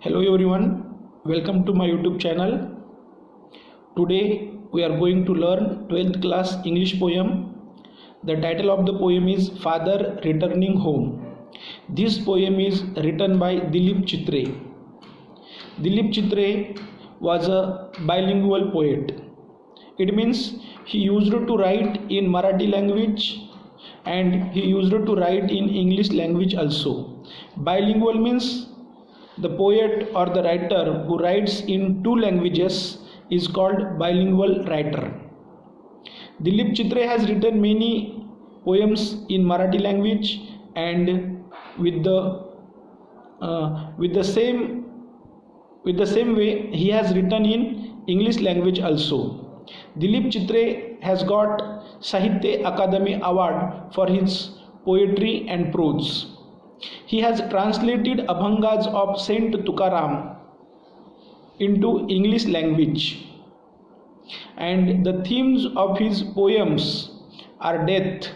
Hello everyone, welcome to my YouTube channel. Today we are going to learn 12th class English poem. The title of the poem is Father Returning Home. This poem is written by Dilip Chitre. Dilip Chitre was a bilingual poet. It means he used to write in Marathi language and he used to write in English language also. Bilingual means the poet or the writer who writes in two languages is called bilingual writer. Dilip Chitre has written many poems in Marathi language and with the same way he has written in English language also. Dilip Chitre has got Sahitya Akademi Award for his poetry and prose. He has translated Abhangas of Saint Tukaram into English language, and the themes of his poems are death,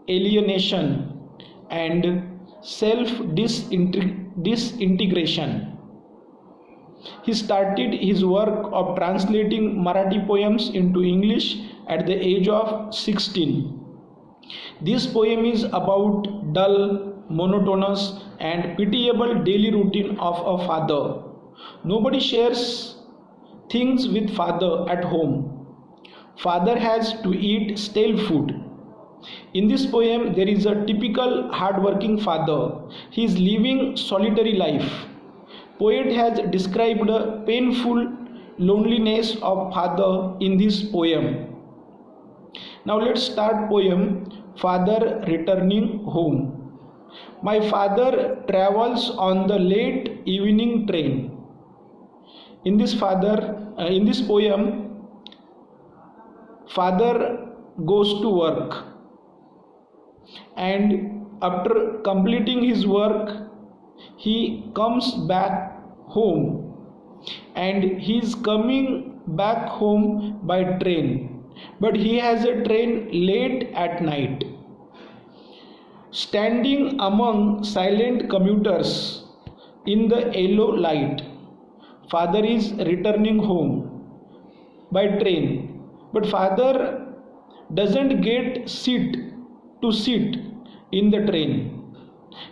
alienation, and self-disintegration. He started his work of translating Marathi poems into English at the age of 16. This poem is about dull, monotonous and pitiable daily routine of a father. Nobody shares things with father at home. Father has to eat stale food. In this poem there is a typical hard-working father. He is living solitary life. Poet has described a painful loneliness of father in this poem. Now let's start poem Father Returning Home. My father travels on the late evening train. In this poem, father goes to work, and after completing his work, he comes back home, and he is coming back home by train, but he has a train late at night. Standing among silent commuters in the yellow light, father is returning home by train, but father doesn't get seat in the train.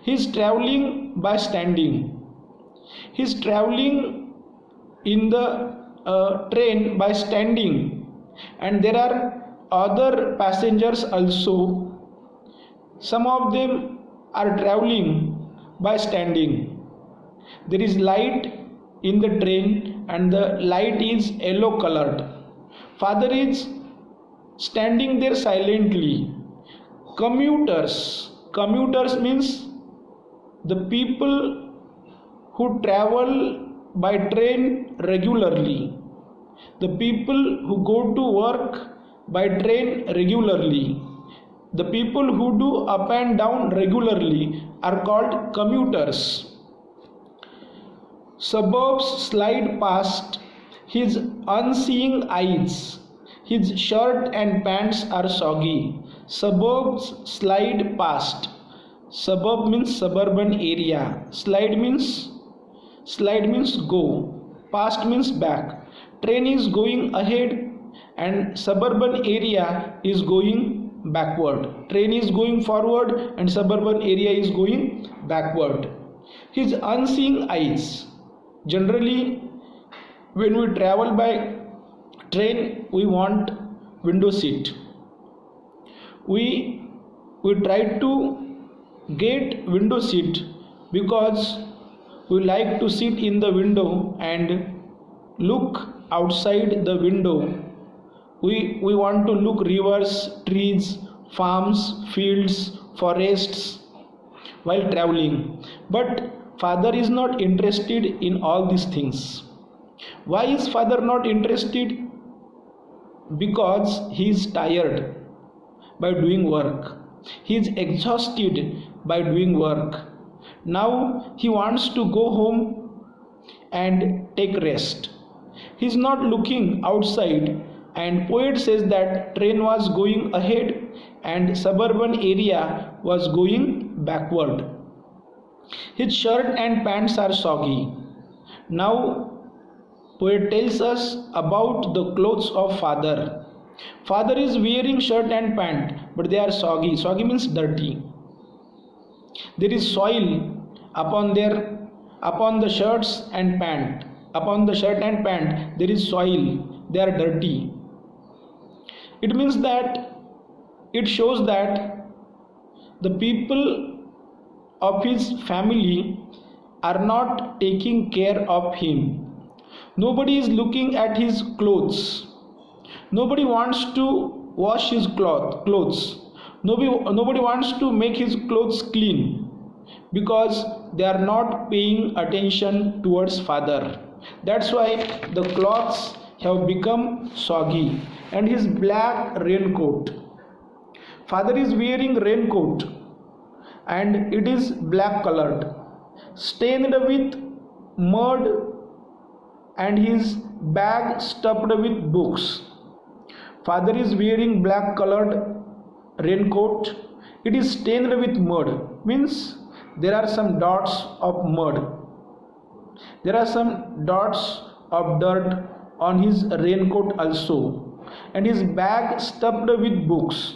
He is traveling by standing. He is traveling in the train by standing, and there are other passengers also. Some of them are traveling by standing. There is light in the train and the light is yellow colored. Father is standing there silently. Commuters means the people who travel by train regularly. The people who go to work by train regularly. The people who do up and down regularly are called commuters. Suburbs slide past his unseeing eyes. His shirt and pants are soggy. Suburbs slide past. Suburb means suburban area. Slide means go. Past means back. Train is going ahead and suburban area is going backward. Train is going forward and suburban area is going backward. His unseeing eyes. Generally, when we travel by train, we want window seat. We try to get window seat because we like to sit in the window and look outside the window. We want to look rivers, trees, farms, fields, forests while traveling. But father is not interested in all these things. Why is father not interested? Because he is tired by doing work. He is exhausted by doing work. Now he wants to go home and take rest. He is not looking outside, and poet says that train was going ahead and suburban area was going backward. His shirt and pants are soggy. Now poet tells us about the clothes of father. Father is wearing shirt and pant, but they are soggy. Soggy means dirty. There is soil upon the shirts and pant. Upon the shirt and pant there is soil. They are dirty. It means that it shows that the people of his family are not taking care of him. Nobody is looking at his clothes. Nobody wants to wash his clothes. Nobody wants to make his clothes clean because they are not paying attention towards father. That's why the clothes have become soggy. And his black raincoat. Father is wearing raincoat and it is black colored, stained with mud, and his bag stuffed with books. Father is wearing black colored raincoat. It is stained with mud, means there are some dots of mud. There are some dots of dirt on his raincoat also, and his bag stuffed with books.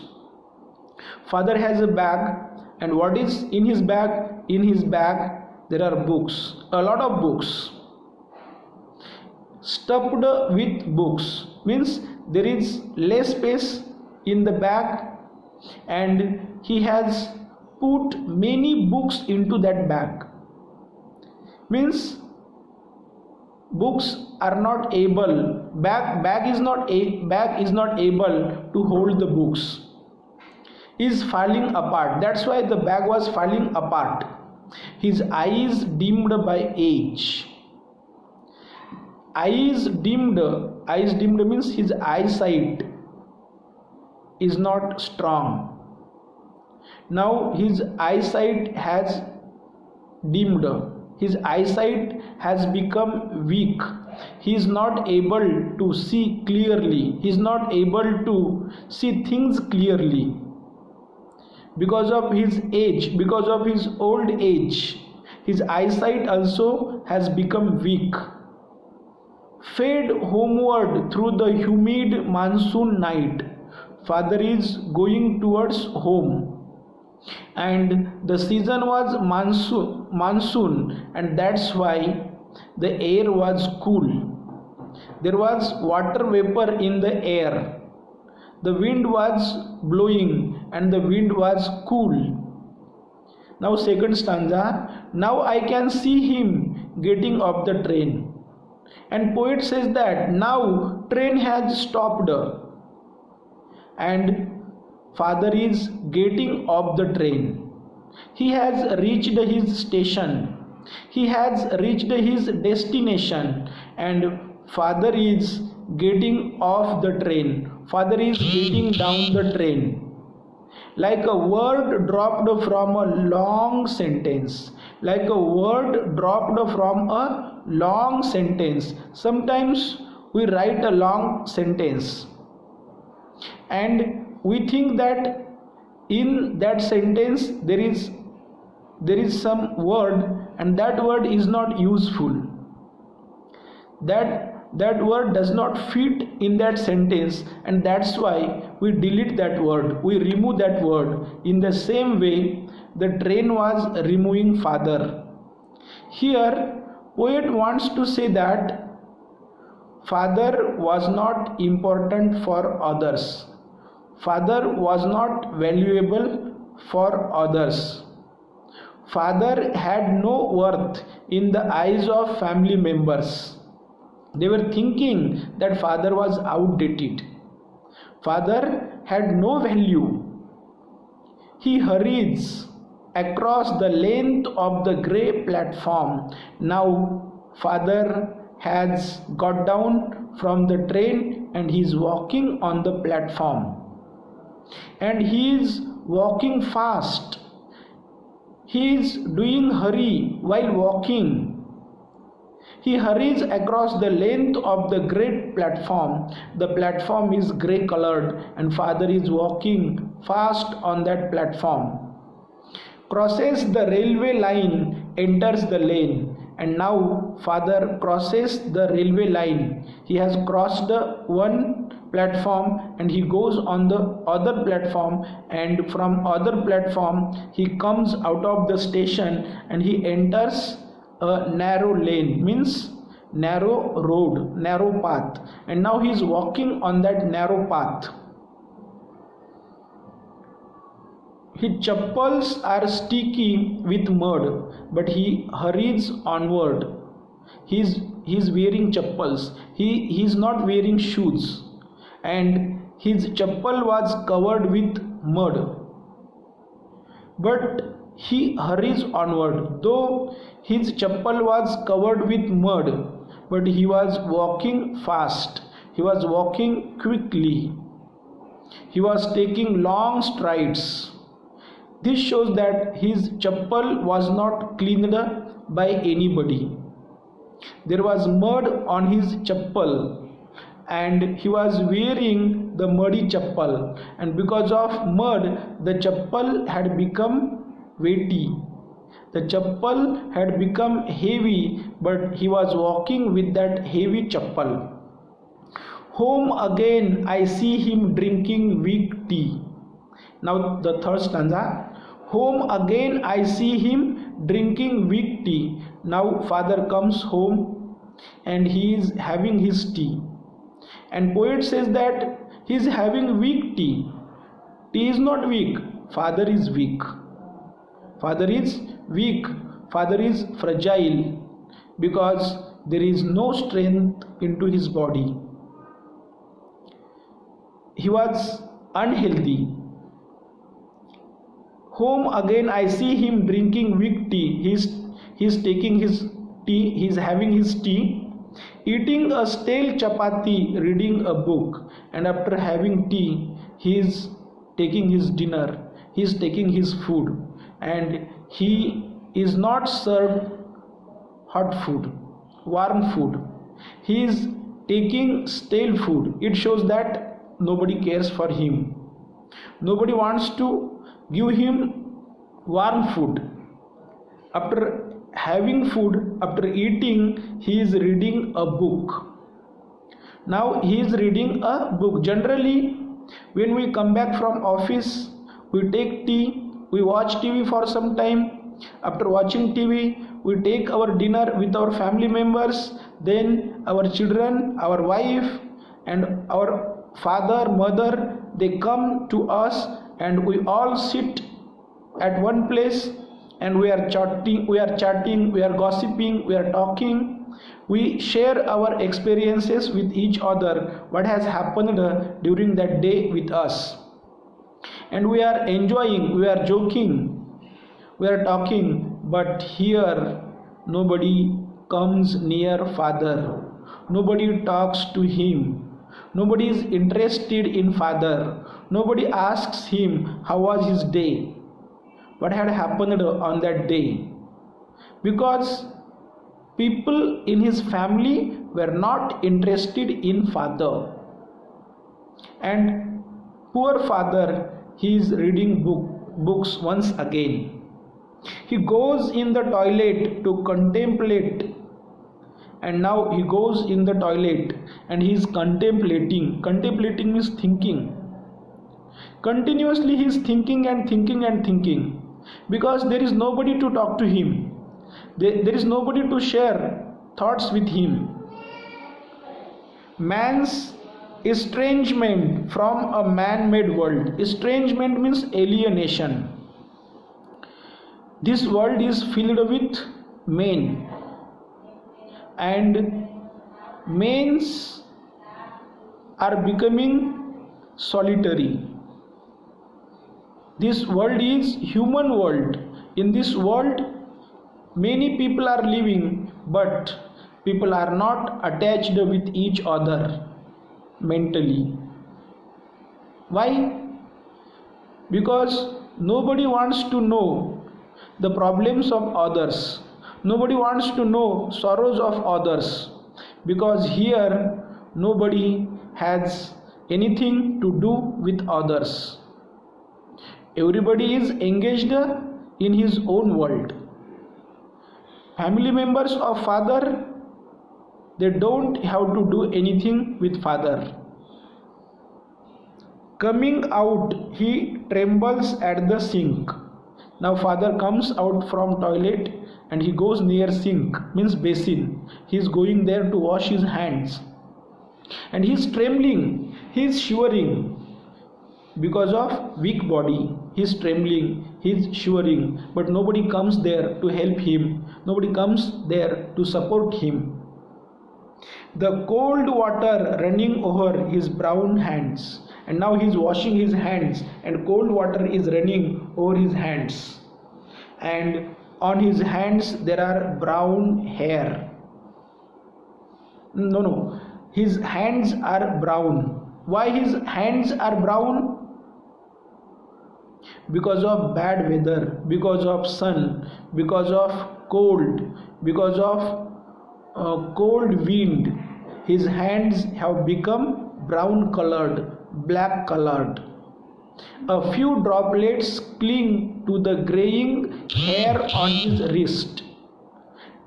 Father has a bag, and what is in his bag? In his bag there are books, a lot of books. Stuffed with books means there is less space in the bag, and he has put many books into that bag. Means books are not able, bag is not able to hold the books. Is falling apart. That's why the bag was falling apart. His eyes dimmed by age. Eyes dimmed means his eyesight is not strong. Now his eyesight has dimmed. His eyesight has become weak. He is not able to see clearly. He is not able to see things clearly. Because of his age, because of his old age, his eyesight also has become weak. Fade homeward through the humid monsoon night. Father is going towards home, and the season was monsoon, and that's why the air was cool. There was water vapor in the air. The wind was blowing and the wind was cool. Now second stanza. Now I can see him getting off the train. And poet says that now train has stopped and father is getting off the train. He has reached his station. He has reached his destination, and father is getting off the train. Father is getting down the train. Like a word dropped from a long sentence. Like a word dropped from a long sentence. Sometimes we write a long sentence and we think that in that sentence there is some word, and that word is not useful. That word does not fit in that sentence, and that's why we delete that word, we remove that word. In the same way the train was removing father. Here poet wants to say that father was not important for others. Father was not valuable for others. Father had no worth in the eyes of family members. They were thinking that father was outdated. Father had no value. He hurries across the length of the grey platform. Now father has got down from the train and he is walking on the platform. And he is walking fast. He is doing hurry while walking. He hurries across the length of the great platform. The platform is grey colored and father is walking fast on that platform. Crosses the railway line, enters the lane, and now father crosses the railway line. He has crossed the one platform and he goes on the other platform, and from other platform he comes out of the station and he enters a narrow lane, means narrow road, narrow path, and now he is walking on that narrow path. His chappals are sticky with mud, but he hurries onward. He is wearing chappals. He is not wearing shoes, and his chappal was covered with mud. But he hurries onward. Though his chappal was covered with mud, but he was walking fast. He was walking quickly. He was taking long strides. This shows that his chappal was not cleaned by anybody. There was mud on his chappal and he was wearing the muddy chappal, and because of mud the chappal had become weighty. The chappal had become heavy, but he was walking with that heavy chappal. Home again I see him drinking weak tea. Now the third stanza. Home again I see him drinking weak tea. Now father comes home and he is having his tea. And poet says that he is having weak tea. Tea is not weak. Father is weak. Father is weak. Father is fragile because there is no strength into his body. He was unhealthy. Home again I see him drinking weak tea. He is taking his tea. He is having his tea, eating a stale chapati, reading a book, and after having tea he is taking his dinner. He is taking his food, and he is not served hot food, warm food. He is taking stale food. It shows that nobody cares for him. Nobody wants to give him warm food. After having food, after eating, he is reading a book. Now he is reading a book. Generally, when we come back from office, we take tea, we watch TV for some time. After watching TV, we take our dinner with our family members, then our children, our wife, and our father, mother, they come to us and we all sit at one place and we are chatting, we are gossiping, we are talking. We share our experiences with each other, what has happened during that day with us. And we are enjoying, we are joking, we are talking, but here nobody comes near father. Nobody talks to him. Nobody is interested in father. Nobody asks him how was his day, what had happened on that day. Because people in his family were not interested in father. And poor father, he is reading books once again. He goes in the toilet to contemplate, and now he goes in the toilet and he is contemplating. Contemplating means thinking. Continuously he is thinking and thinking and thinking, because there is nobody to talk to him. There is nobody to share thoughts with him. Man's estrangement from a man-made world. Estrangement means alienation. This world is filled with men, and men are becoming solitary. This world is human world. In this world many people are living, but people are not attached with each other mentally. Why? Because nobody wants to know the problems of others. Nobody wants to know sorrows of others, because here nobody has anything to do with others. Everybody is engaged in his own world. Family members of father, they don't have to do anything with father. Coming out, he trembles at the sink. Now father comes out from toilet and he goes near sink, means basin. He is going there to wash his hands. And he is trembling, he is shivering because of weak body. He is trembling, he is shivering, but nobody comes there to help him. Nobody comes there to support him. The cold water running over his brown hands, and now he is washing his hands and cold water is running over his hands, and on his hands there are brown hair. No, his hands are brown. Why his hands are brown? Because of bad weather, because of sun, because of cold, because of cold wind. His hands have become brown colored, black colored. A few droplets cling to the graying hair on his wrist,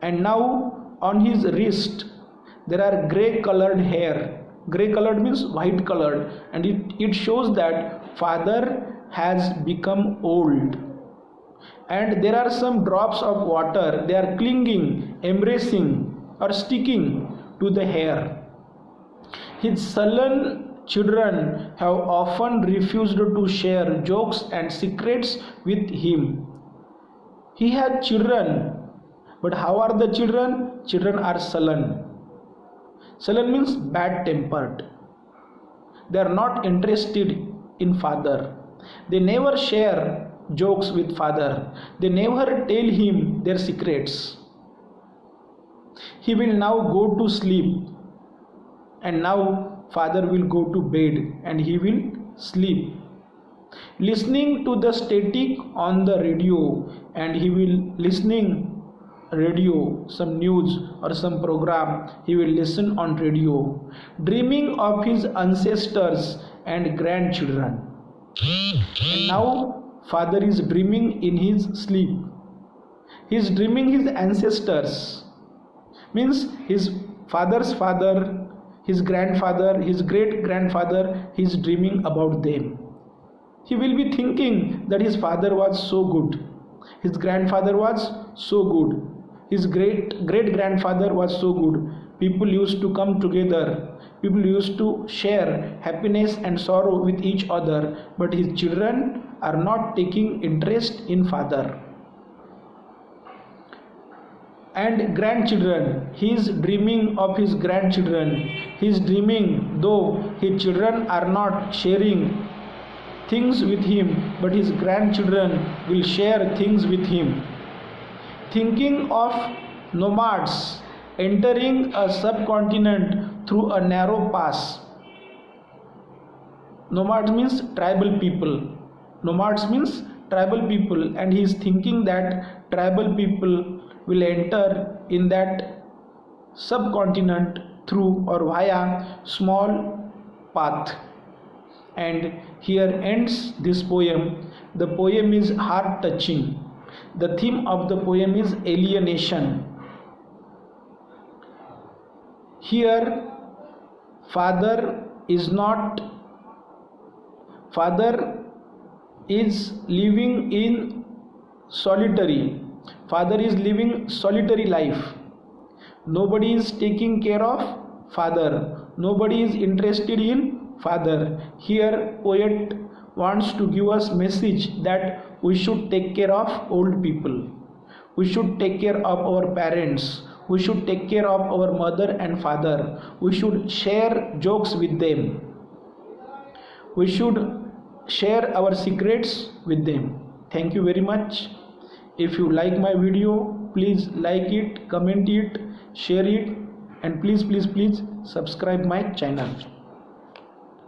and now on his wrist there are gray colored hair. Gray colored means white colored, and it shows that father has become old. And there are some drops of water, they are clinging, embracing or sticking to the hair. His sullen children have often refused to share jokes and secrets with him. He had children, but how are the children? Children are sullen. Sullen means bad tempered. They are not interested in father. They never share jokes with father. They never tell him their secrets. He will now go to sleep, and now father will go to bed and he will sleep, listening to the static on the radio, and he will listening radio, some news or some program, he will listen on radio, dreaming of his ancestors and grandchildren. And now father is dreaming in his sleep. He is dreaming his ancestors, means his father's father, his grandfather, his great grandfather. He is dreaming about them. He will be thinking that his father was so good, his grandfather was so good, his great grandfather was so good. People used to come together, people used to share happiness and sorrow with each other, but his children are not taking interest in father. And grandchildren, he is dreaming of his grandchildren. He is dreaming, though his children are not sharing things with him, but his grandchildren will share things with him. Thinking of nomads entering a subcontinent through a narrow pass. Nomads means tribal people. Nomads means tribal people, and he is thinking that tribal people will enter in that subcontinent through or via small path. And here ends this poem. The poem is heart touching. The theme of the poem is alienation. Here father is living in solitary. Father is living solitary life. Nobody is taking care of father. Nobody is interested in father. Here poet wants to give us message that we should take care of old people. We should take care of our parents. We should take care of our mother and father. We should share jokes with them. We should share our secrets with them. Thank you very much. If you like my video, please like it, comment it, share it, and please subscribe my channel.